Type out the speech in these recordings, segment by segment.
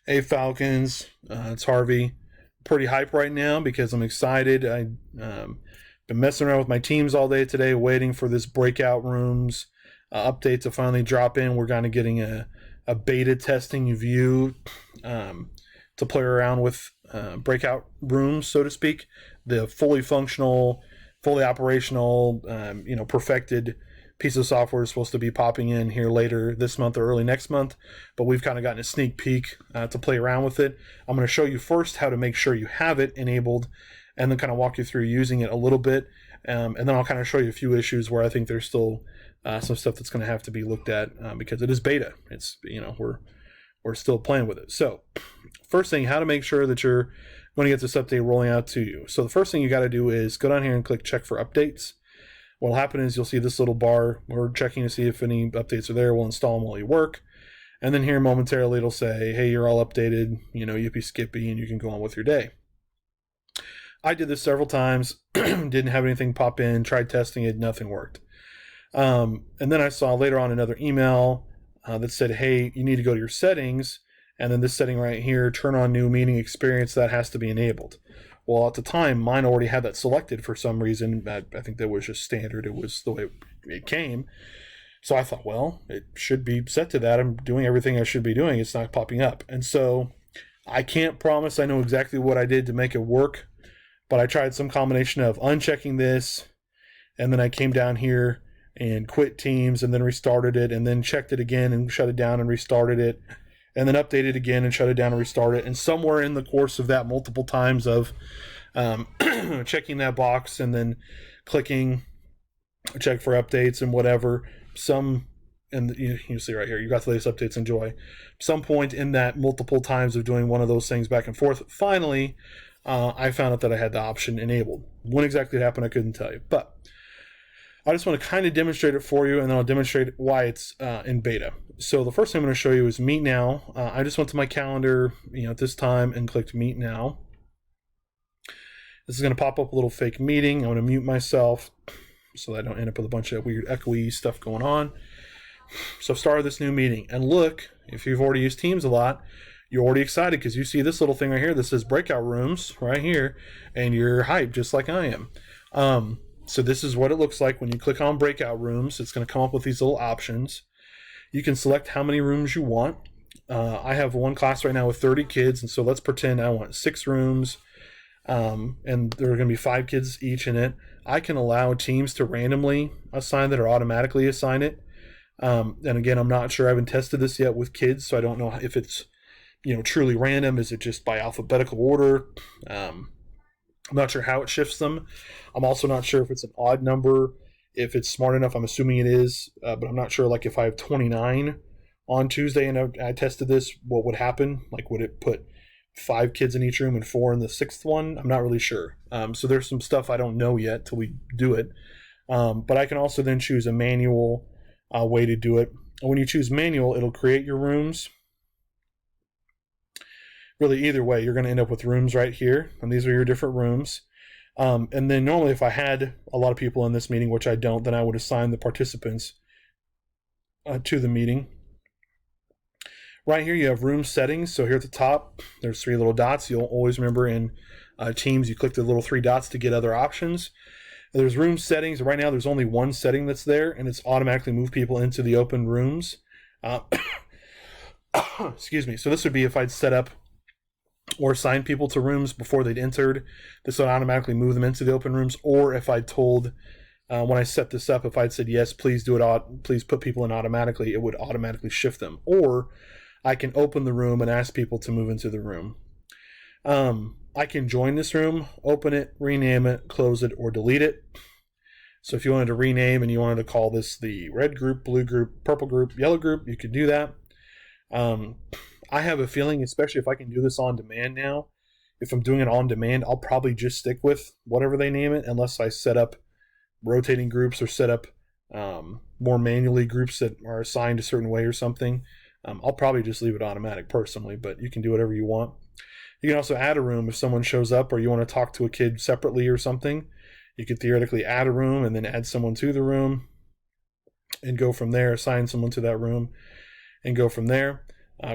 Hey Falcons, it's Harvey. Pretty hype right now because I'm excited. Been messing around with my teams all day today, waiting for this Breakout Rooms update to finally drop in. We're kind of getting a beta testing view to play around with Breakout Rooms, so to speak. The fully functional, fully operational, perfected piece of software is supposed to be popping in here later this month or early next month, but we've kind of gotten a sneak peek to play around with it. I'm going to show you first how to make sure you have it enabled, and then kind of walk you through using it a little bit, and then I'll kind of show you a few issues where I think there's still some stuff that's going to have to be looked at because it is beta. It's we're still playing with it. So first thing, how to make sure that you're going to get this update rolling out to you. So the first thing you got to do is go down here and click check for updates. What will happen is you'll see this little bar. We're checking to see if any updates are there. We'll install them while you work. And then here momentarily it'll say, hey, you're all updated, yippee skippy, and you can go on with your day. I did this several times, didn't have anything pop in, tried testing it, nothing worked. And then I saw later on another email that said, hey, you need to go to your settings, and then this setting right here, turn on new meeting experience, that has to be enabled. Well, at the time, mine already had that selected for some reason. I think that was just standard. It was the way it came. So I thought, well, it should be set to that. I'm doing everything I should be doing. It's not popping up. And so I can't promise I know exactly what I did to make it work, but I tried some combination of unchecking this, and then I came down here and quit Teams and then restarted it, and then checked it again and shut it down and restarted it, and then update it again and shut it down and restart it. And somewhere in the course of that multiple times of checking that box and then clicking check for updates and whatever, you see right here, you got the latest updates, enjoy. Some point in that multiple times of doing one of those things back and forth, finally, I found out that I had the option enabled. When exactly it happened, I couldn't tell you. But I just want to kind of demonstrate it for you, and then I'll demonstrate why it's in beta. So the first thing I'm going to show you is Meet Now. I just went to my calendar, at this time, and clicked Meet Now. This is going to pop up a little fake meeting. I'm going to mute myself so that I don't end up with a bunch of weird echoey stuff going on. So I've started this new meeting, and look, if you've already used Teams a lot, you're already excited because you see this little thing right here that says Breakout Rooms right here, and you're hyped just like I am. So this is what it looks like when you click on Breakout Rooms. It's going to come up with these little options. You can select how many rooms you want. I have one class right now with 30 kids, and so let's pretend I want 6 rooms, and there are going to be 5 kids each in it. I can allow teams to randomly assign that or automatically assign it. And again, I'm not sure. I haven't tested this yet with kids, so I don't know if it's truly random. Is it just by alphabetical order? I'm not sure how it shifts them. I'm also not sure if it's an odd number, if it's smart enough. I'm assuming it is, but I'm not sure. Like if I have 29 on Tuesday and I tested this, what would happen? Like would it put 5 kids in each room and 4 in the 6th one? I'm not really sure. So there's some stuff I don't know yet till we do it. But I can also then choose a manual way to do it. And when you choose manual, it'll create your rooms. Really, either way, you're going to end up with rooms right here, and these are your different rooms. And then normally if I had a lot of people in this meeting, which I don't, then I would assign the participants to the meeting. Right here you have room settings. So here at the top, there's 3 little dots. You'll always remember in Teams, you click the little 3 dots to get other options. There's room settings. Right now there's only one setting that's there, and it's automatically move people into the open rooms. Excuse me. So this would be if I'd set up or assign people to rooms before they'd entered. This would automatically move them into the open rooms. Or if I told, when I set this up, if I'd said, yes, please do it, please put people in automatically, it would automatically shift them. Or I can open the room and ask people to move into the room. I can join this room, open it, rename it, close it, or delete it. So if you wanted to rename and you wanted to call this the red group, blue group, purple group, yellow group, you could do that. I have a feeling, especially if I can do this on demand now, if I'm doing it on demand, I'll probably just stick with whatever they name it, unless I set up rotating groups or set up more manually groups that are assigned a certain way or something. I'll probably just leave it automatic personally, but you can do whatever you want. You can also add a room if someone shows up or you want to talk to a kid separately or something. You could theoretically add a room and then add someone to the room and go from there, assign someone to that room and go from there.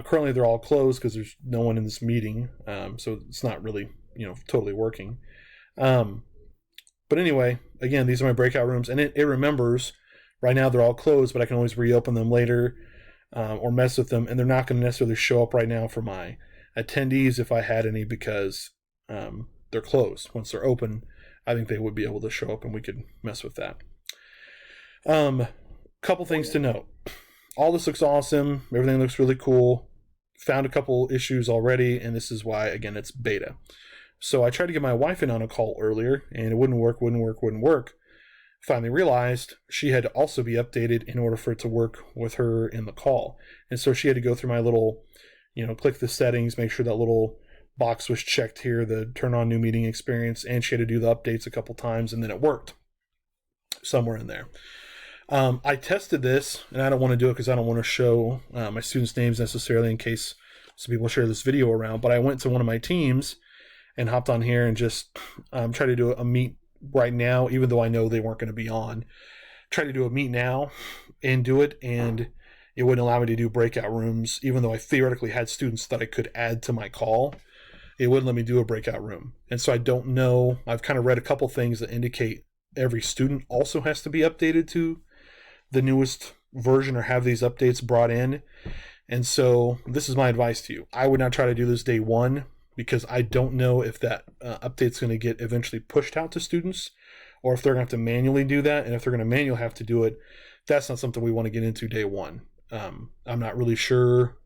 Currently, they're all closed because there's no one in this meeting, so it's not really, totally working. But anyway, again, these are my breakout rooms, and it remembers. Right now, they're all closed, but I can always reopen them later or mess with them, and they're not going to necessarily show up right now for my attendees if I had any, because they're closed. Once they're open, I think they would be able to show up, and we could mess with that. Couple things to note. All this looks awesome. Everything looks really cool. Found a couple issues already, and this is why, again, it's beta. So I tried to get my wife in on a call earlier, and it wouldn't work. Finally realized she had to also be updated in order for it to work with her in the call. And so she had to go through my little, click the settings, make sure that little box was checked here, the turn on new meeting experience, and she had to do the updates a couple times, and then it worked somewhere in there. I tested this, and I don't want to do it because I don't want to show my students' names necessarily in case some people share this video around, but I went to one of my teams and hopped on here and just try to do a meet right now, even though I know they weren't going to be on. Try to do a meet now and do it, and it wouldn't allow me to do breakout rooms, even though I theoretically had students that I could add to my call. It wouldn't let me do a breakout room. And so I don't know. I've kind of read a couple things that indicate every student also has to be updated to the newest version or have these updates brought in. And so this is my advice to you. I would not try to do this day one, because I don't know if that update's going to get eventually pushed out to students, or if they're going to have to manually do that. And if they're going to manually have to do it, that's not something we want to get into day one. I'm not really sure.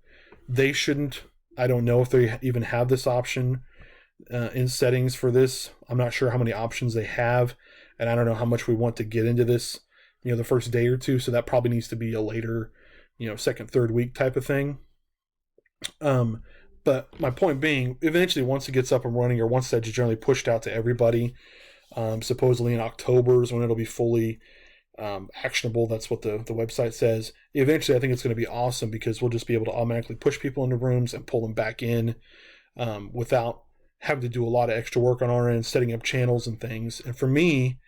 They shouldn't. I don't know if they even have this option in settings for this. I'm not sure how many options they have, and I don't know how much we want to get into this, the first day or two. So that probably needs to be a later, second, third week type of thing. But my point being, eventually once it gets up and running, or once that's generally pushed out to everybody, supposedly in October is when it'll be fully actionable. That's what the website says. Eventually, I think it's going to be awesome, because we'll just be able to automatically push people into rooms and pull them back in without having to do a lot of extra work on our end, setting up channels and things. And for me,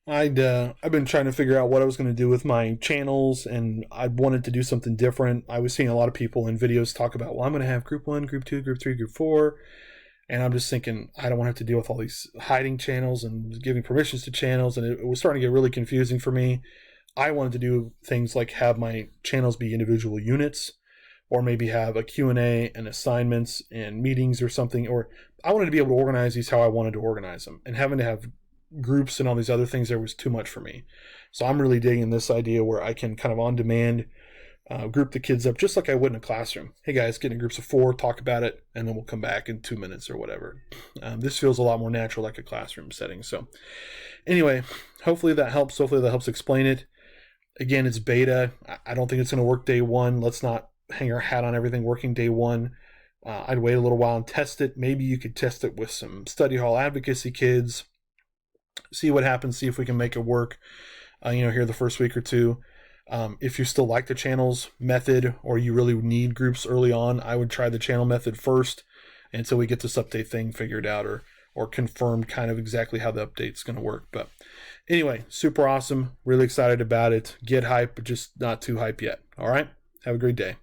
I've been trying to figure out what I was going to do with my channels, and I wanted to do something different. I was seeing a lot of people in videos talk about, well, I'm going to have group 1, group 2, group 3, group 4. And I'm just thinking, I don't want to have to deal with all these hiding channels and giving permissions to channels. And it was starting to get really confusing for me. I wanted to do things like have my channels be individual units, or maybe have a Q&A and assignments and meetings or something. Or I wanted to be able to organize these how I wanted to organize them. And having to have groups and all these other things there was too much for me. So I'm really digging this idea where I can kind of on demand group the kids up just like I would in a classroom. Hey guys, get in groups of 4, talk about it, and then we'll come back in 2 minutes or whatever. This feels a lot more natural, like a classroom setting. So anyway, hopefully that helps. Hopefully that helps explain it. Again, it's beta. I don't think it's going to work day one. Let's not hang our hat on everything working day one. I'd wait a little while and test it. Maybe you could test it with some study hall advocacy kids, see what happens, see if we can make it work, here the first week or two. If you still like the channels method, or you really need groups early on, I would try the channel method first until we get this update thing figured out, or confirmed kind of exactly how the update's going to work. But anyway, super awesome. Really excited about it. Get hype, but just not too hype yet. All right. Have a great day.